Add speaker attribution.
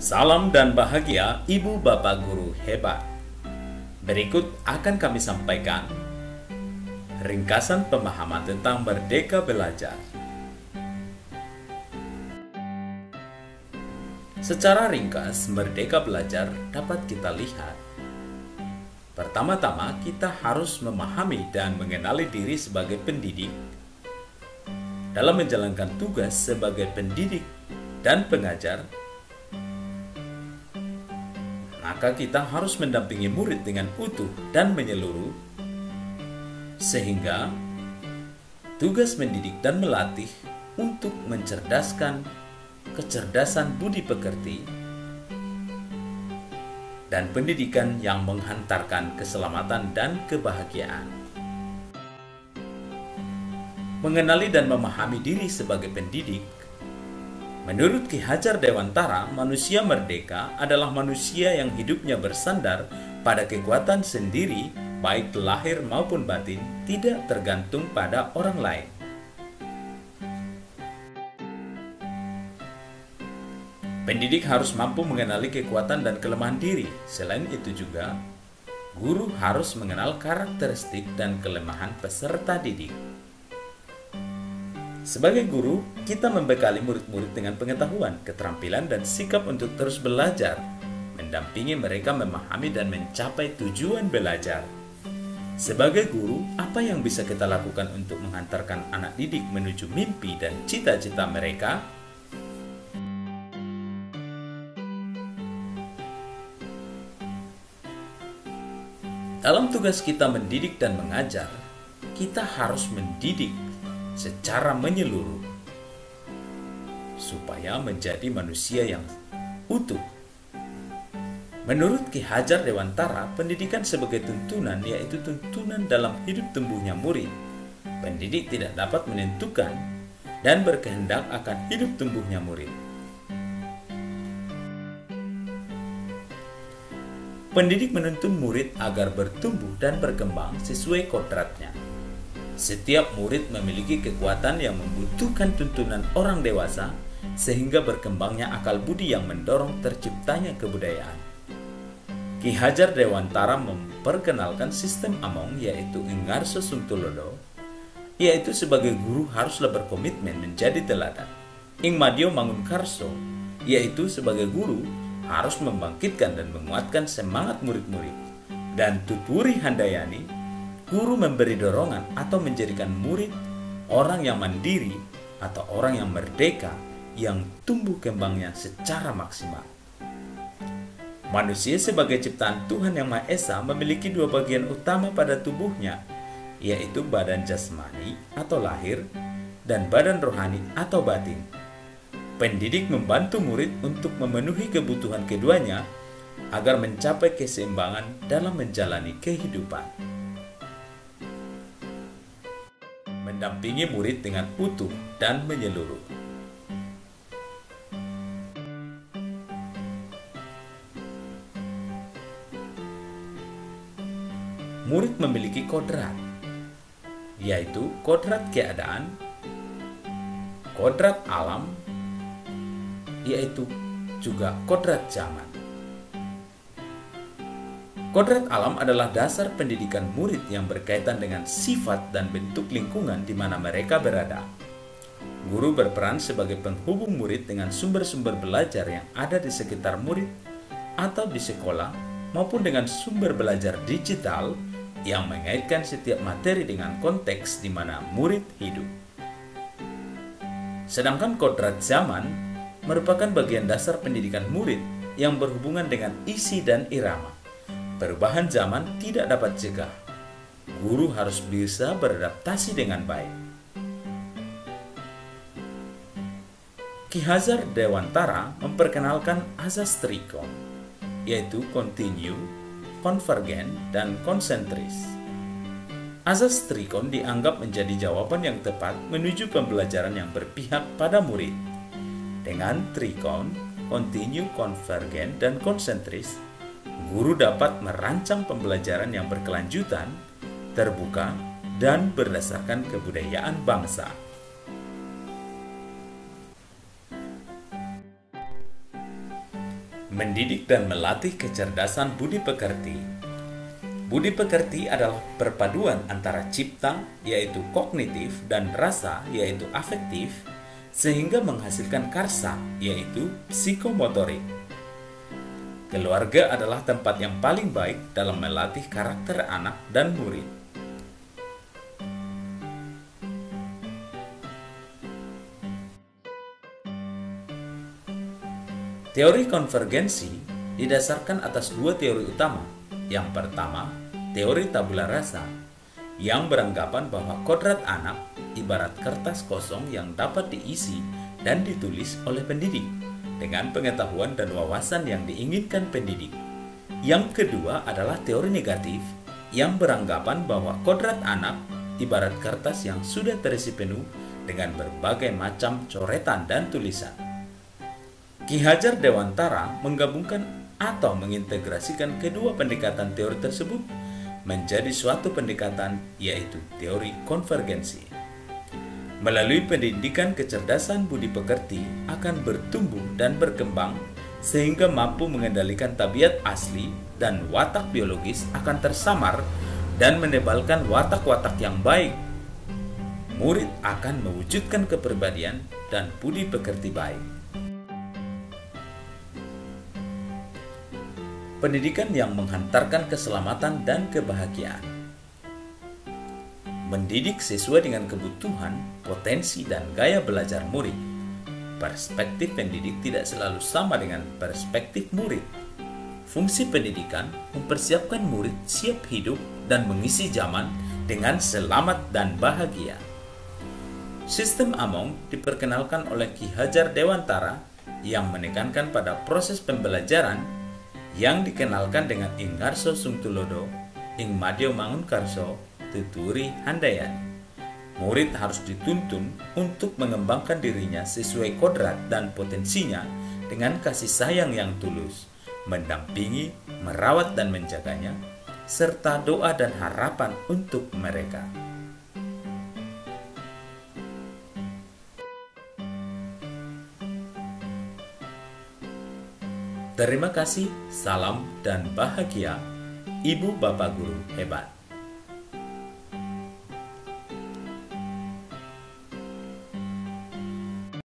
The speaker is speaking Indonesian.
Speaker 1: Salam dan bahagia Ibu Bapak Guru hebat. Berikut akan kami sampaikan ringkasan pemahaman tentang Merdeka Belajar. Secara ringkas, Merdeka Belajar dapat kita lihat. Pertama-tama, kita harus memahami dan mengenali diri sebagai pendidik. Dalam menjalankan tugas sebagai pendidik dan pengajar, maka kita harus mendampingi murid dengan utuh dan menyeluruh, sehingga tugas mendidik dan melatih untuk mencerdaskan kecerdasan budi pekerti dan pendidikan yang menghantarkan keselamatan dan kebahagiaan. Mengenali dan memahami diri sebagai pendidik. Menurut Ki Hajar Dewantara, manusia merdeka adalah manusia yang hidupnya bersandar pada kekuatan sendiri, baik lahir maupun batin, tidak tergantung pada orang lain. Pendidik harus mampu mengenali kekuatan dan kelemahan diri. Selain itu juga, guru harus mengenal karakteristik dan kelemahan peserta didik. Sebagai guru, kita membekali murid-murid dengan pengetahuan, keterampilan, dan sikap untuk terus belajar, mendampingi mereka memahami dan mencapai tujuan belajar. Sebagai guru, apa yang bisa kita lakukan untuk menghantarkan anak didik menuju mimpi dan cita-cita mereka? Dalam tugas kita mendidik dan mengajar, kita harus mendidik secara menyeluruh supaya menjadi manusia yang utuh. Menurut Ki Hajar Dewantara, pendidikan sebagai tuntunan, yaitu tuntunan dalam hidup tumbuhnya murid. Pendidik tidak dapat menentukan dan berkehendak akan hidup tumbuhnya murid. Pendidik menuntun murid agar bertumbuh dan berkembang sesuai kodratnya. Setiap murid memiliki kekuatan yang membutuhkan tuntunan orang dewasa, sehingga berkembangnya akal budi yang mendorong terciptanya kebudayaan. Ki Hajar Dewantara memperkenalkan sistem Among, yaitu Engarso Sungtulodo, yaitu sebagai guru haruslah berkomitmen menjadi teladan. Ing Madio Mangunkarso, yaitu sebagai guru harus membangkitkan dan menguatkan semangat murid-murid. Dan Tutwuri Handayani, guru memberi dorongan atau menjadikan murid orang yang mandiri atau orang yang merdeka yang tumbuh kembangnya secara maksimal. Manusia sebagai ciptaan Tuhan Yang Maha Esa memiliki dua bagian utama pada tubuhnya, yaitu badan jasmani atau lahir dan badan rohani atau batin. Pendidik membantu murid untuk memenuhi kebutuhan keduanya agar mencapai keseimbangan dalam menjalani kehidupan. Mendampingi murid dengan utuh dan menyeluruh. Murid memiliki kodrat, yaitu kodrat keadaan, kodrat alam, yaitu juga kodrat zaman. Kodrat alam adalah dasar pendidikan murid yang berkaitan dengan sifat dan bentuk lingkungan di mana mereka berada. Guru berperan sebagai penghubung murid dengan sumber-sumber belajar yang ada di sekitar murid atau di sekolah, maupun dengan sumber belajar digital yang mengaitkan setiap materi dengan konteks di mana murid hidup. Sedangkan kodrat zaman merupakan bagian dasar pendidikan murid yang berhubungan dengan isi dan irama. Perubahan zaman tidak dapat cegah. Guru harus bisa beradaptasi dengan baik. Ki Hajar Dewantara memperkenalkan azas trikon, yaitu kontinu, konvergen, dan konsentris. Azas trikon dianggap menjadi jawaban yang tepat menuju pembelajaran yang berpihak pada murid. Dengan trikon, kontinu, konvergen, dan konsentris, guru dapat merancang pembelajaran yang berkelanjutan, terbuka, dan berdasarkan kebudayaan bangsa. Mendidik dan melatih kecerdasan budi pekerti. Budi pekerti adalah perpaduan antara cipta, yaitu kognitif, dan rasa, yaitu afektif, sehingga menghasilkan karsa, yaitu psikomotorik. Keluarga adalah tempat yang paling baik dalam melatih karakter anak dan murid. Teori konvergensi didasarkan atas dua teori utama. Yang pertama, teori tabula rasa, yang beranggapan bahwa kodrat anak ibarat kertas kosong yang dapat diisi dan ditulis oleh pendidik dengan pengetahuan dan wawasan yang diinginkan pendidik. Yang kedua adalah teori negatif, yang beranggapan bahwa kodrat anak ibarat kertas yang sudah terisi penuh dengan berbagai macam coretan dan tulisan. Ki Hajar Dewantara menggabungkan atau mengintegrasikan kedua pendekatan teori tersebut menjadi suatu pendekatan, yaitu teori konvergensi. Melalui pendidikan kecerdasan budi pekerti akan bertumbuh dan berkembang sehingga mampu mengendalikan tabiat asli dan watak biologis akan tersamar dan menebalkan watak-watak yang baik. Murid akan mewujudkan kepribadian dan budi pekerti baik. Pendidikan yang menghantarkan keselamatan dan kebahagiaan. Mendidik sesuai dengan kebutuhan, potensi, dan gaya belajar murid. Perspektif pendidik tidak selalu sama dengan perspektif murid. Fungsi pendidikan mempersiapkan murid siap hidup dan mengisi zaman dengan selamat dan bahagia. Sistem Among diperkenalkan oleh Ki Hajar Dewantara yang menekankan pada proses pembelajaran yang dikenalkan dengan Ing Ngarso Sungtulodo, Ing Madyo Mangunkarso, Tuturi Handayani. Murid harus dituntun untuk mengembangkan dirinya sesuai kodrat dan potensinya dengan kasih sayang yang tulus, mendampingi, merawat dan menjaganya, serta doa dan harapan untuk mereka. Terima kasih, salam dan bahagia, Ibu Bapak Guru hebat.